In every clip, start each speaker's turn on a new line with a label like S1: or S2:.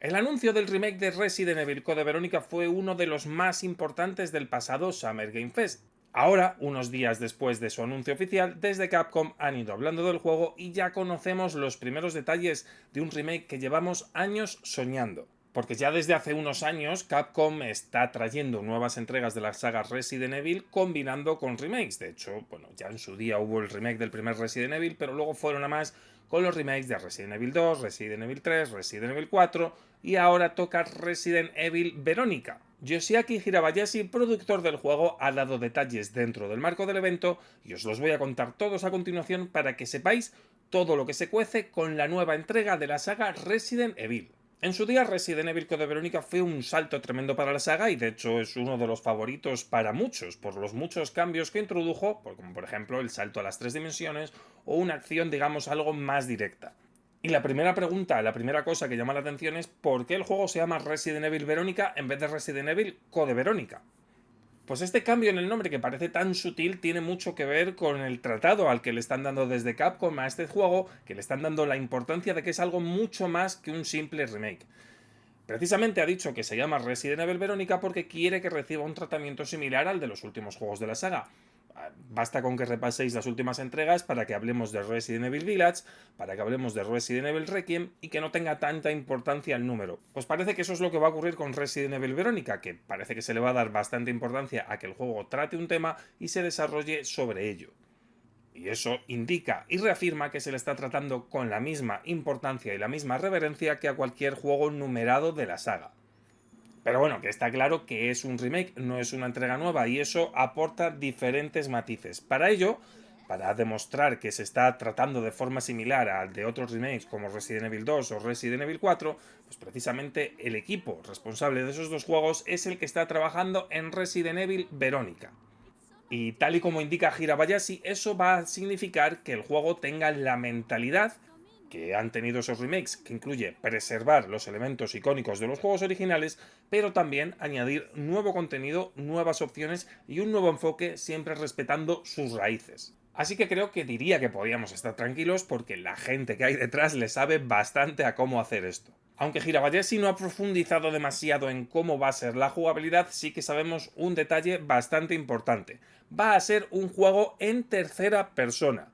S1: El anuncio del remake de Resident Evil Code Verónica fue uno de los más importantes del pasado Summer Game Fest. Ahora, unos días después de su anuncio oficial, desde Capcom han ido hablando del juego y ya conocemos los primeros detalles de un remake que llevamos años soñando. Porque ya desde hace unos años Capcom está trayendo nuevas entregas de la saga Resident Evil combinando con remakes. De hecho, bueno, ya en su día hubo el remake del primer Resident Evil, pero luego fueron a más con los remakes de Resident Evil 2, Resident Evil 3, Resident Evil 4 y ahora toca Resident Evil Verónica. Yoshiaki Hirabayashi, productor del juego, ha dado detalles dentro del marco del evento y os los voy a contar todos a continuación para que sepáis todo lo que se cuece con la nueva entrega de la saga Resident Evil. En su día, Resident Evil Code Verónica fue un salto tremendo para la saga y de hecho es uno de los favoritos para muchos por los muchos cambios que introdujo, como por ejemplo el salto a las 3 dimensiones o una acción digamos algo más directa. Y la primera pregunta, la primera cosa que llama la atención es ¿por qué el juego se llama Resident Evil Verónica en vez de Resident Evil Code Verónica? Pues este cambio en el nombre que parece tan sutil tiene mucho que ver con el tratado al que le están dando desde Capcom a este juego, que le están dando la importancia de que es algo mucho más que un simple remake. Precisamente ha dicho que se llama Resident Evil Verónica porque quiere que reciba un tratamiento similar al de los últimos juegos de la saga. Basta con que repaséis las últimas entregas para que hablemos de Resident Evil Village, para que hablemos de Resident Evil Requiem y que no tenga tanta importancia el número. Pues parece que eso es lo que va a ocurrir con Resident Evil Verónica, que parece que se le va a dar bastante importancia a que el juego trate un tema y se desarrolle sobre ello. Y eso indica y reafirma que se le está tratando con la misma importancia y la misma reverencia que a cualquier juego numerado de la saga. Pero bueno, que está claro que es un remake, no es una entrega nueva y eso aporta diferentes matices. Para ello, para demostrar que se está tratando de forma similar al de otros remakes como Resident Evil 2 o Resident Evil 4, pues precisamente el equipo responsable de esos dos juegos es el que está trabajando en Resident Evil Verónica. Y tal y como indica Hirabayashi, eso va a significar que el juego tenga la mentalidad que han tenido esos remakes, que incluye preservar los elementos icónicos de los juegos originales, pero también añadir nuevo contenido, nuevas opciones y un nuevo enfoque, siempre respetando sus raíces. Así que creo que diría que podíamos estar tranquilos porque la gente que hay detrás le sabe bastante a cómo hacer esto. Aunque Hirabayashi no ha profundizado demasiado en cómo va a ser la jugabilidad, sí que sabemos un detalle bastante importante. Va a ser un juego en tercera persona.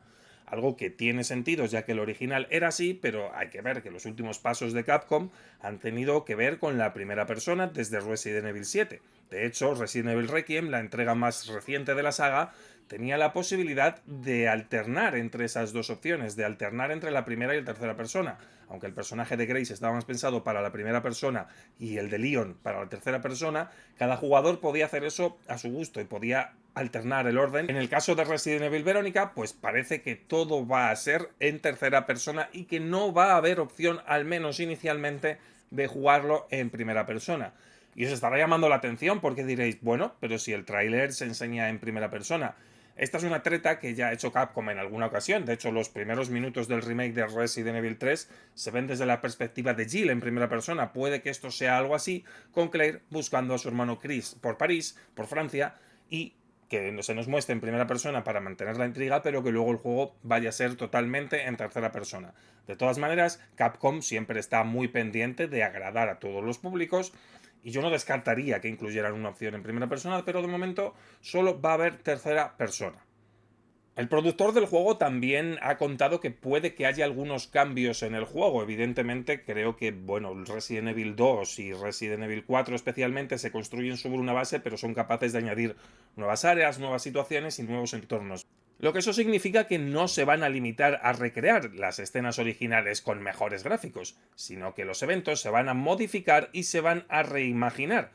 S1: Algo que tiene sentido ya que el original era así, pero hay que ver que los últimos pasos de Capcom han tenido que ver con la primera persona desde Resident Evil 7. De hecho, Resident Evil Requiem, la entrega más reciente de la saga, tenía la posibilidad de alternar entre esas dos opciones, de alternar entre la primera y la tercera persona. Aunque el personaje de Grace estaba más pensado para la primera persona y el de Leon para la tercera persona, cada jugador podía hacer eso a su gusto y podía alternar el orden. En el caso de Resident Evil Verónica, pues parece que todo va a ser en tercera persona y que no va a haber opción, al menos inicialmente, de jugarlo en primera persona. Y os estará llamando la atención porque diréis, bueno, pero si el tráiler se enseña en primera persona. Esta es una treta que ya ha hecho Capcom en alguna ocasión. De hecho, los primeros minutos del remake de Resident Evil 3 se ven desde la perspectiva de Jill en primera persona. Puede que esto sea algo así, con Claire buscando a su hermano Chris por París, por Francia, y que se nos muestre en primera persona para mantener la intriga, pero que luego el juego vaya a ser totalmente en tercera persona. De todas maneras, Capcom siempre está muy pendiente de agradar a todos los públicos y yo no descartaría que incluyeran una opción en primera persona, pero de momento solo va a haber tercera persona. El productor del juego también ha contado que puede que haya algunos cambios en el juego. Evidentemente, creo que, bueno, Resident Evil 2 y Resident Evil 4 especialmente se construyen sobre una base, pero son capaces de añadir nuevas áreas, nuevas situaciones y nuevos entornos. Lo que eso significa que no se van a limitar a recrear las escenas originales con mejores gráficos, sino que los eventos se van a modificar y se van a reimaginar.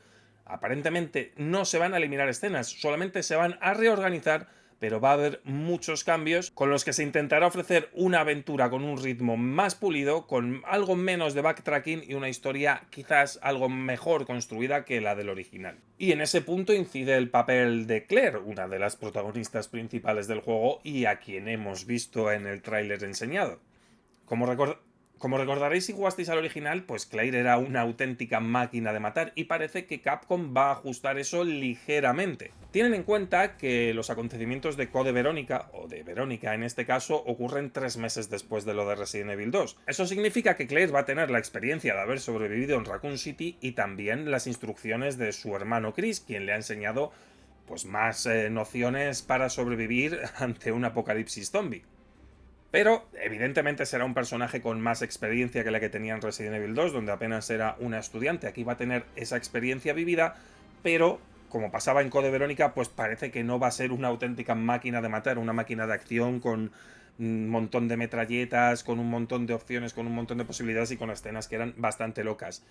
S1: Aparentemente no se van a eliminar escenas, solamente se van a reorganizar, pero va a haber muchos cambios con los que se intentará ofrecer una aventura con un ritmo más pulido, con algo menos de backtracking y una historia quizás algo mejor construida que la del original. Y en ese punto incide el papel de Claire, una de las protagonistas principales del juego y a quien hemos visto en el tráiler enseñado. Como, Como recordaréis si jugasteis al original, pues Claire era una auténtica máquina de matar y parece que Capcom va a ajustar eso ligeramente. Tienen en cuenta que los acontecimientos de Code Verónica, o de Verónica en este caso, ocurren 3 meses después de lo de Resident Evil 2. Eso significa que Claire va a tener la experiencia de haber sobrevivido en Raccoon City y también las instrucciones de su hermano Chris, quien le ha enseñado pues más nociones para sobrevivir ante un apocalipsis zombie. Pero, evidentemente, será un personaje con más experiencia que la que tenía en Resident Evil 2, donde apenas era una estudiante. Aquí va a tener esa experiencia vivida, pero, como pasaba en Code Verónica, pues parece que no va a ser una auténtica máquina de matar, una máquina de acción con un montón de metralletas, con un montón de opciones, con un montón de posibilidades y con escenas que eran bastante locas.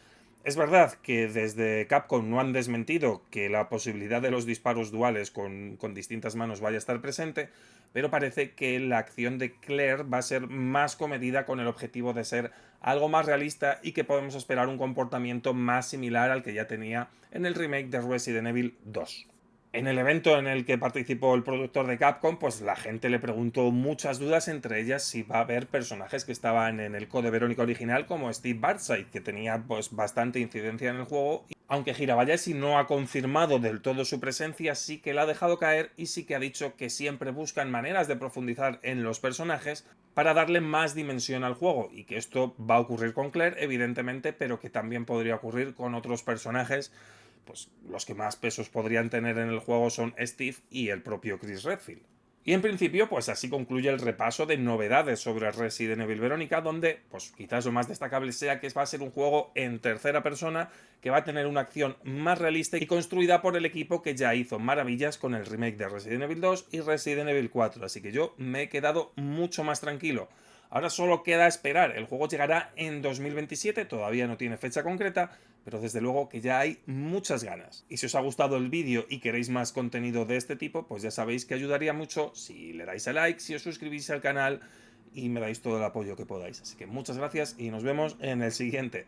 S1: Es verdad que desde Capcom no han desmentido que la posibilidad de los disparos duales con distintas manos vaya a estar presente, pero parece que la acción de Claire va a ser más comedida con el objetivo de ser algo más realista y que podemos esperar un comportamiento más similar al que ya tenía en el remake de Resident Evil 2. En el evento en el que participó el productor de Capcom, pues la gente le preguntó muchas dudas, entre ellas si va a haber personajes que estaban en el Code Verónica original, como Steve Bartside, que tenía pues bastante incidencia en el juego. Aunque Hirabayashi no ha confirmado del todo su presencia, sí que la ha dejado caer y sí que ha dicho que siempre buscan maneras de profundizar en los personajes para darle más dimensión al juego, y que esto va a ocurrir con Claire, evidentemente, pero que también podría ocurrir con otros personajes. Pues los que más pesos podrían tener en el juego son Steve y el propio Chris Redfield. Y en principio, pues así concluye el repaso de novedades sobre Resident Evil Verónica, donde pues quizás lo más destacable sea que va a ser un juego en tercera persona, que va a tener una acción más realista y construida por el equipo que ya hizo maravillas con el remake de Resident Evil 2 y Resident Evil 4, así que yo me he quedado mucho más tranquilo. Ahora solo queda esperar, el juego llegará en 2027, todavía no tiene fecha concreta, pero desde luego que ya hay muchas ganas. Y si os ha gustado el vídeo y queréis más contenido de este tipo, pues ya sabéis que ayudaría mucho si le dais a like, si os suscribís al canal y me dais todo el apoyo que podáis. Así que muchas gracias y nos vemos en el siguiente.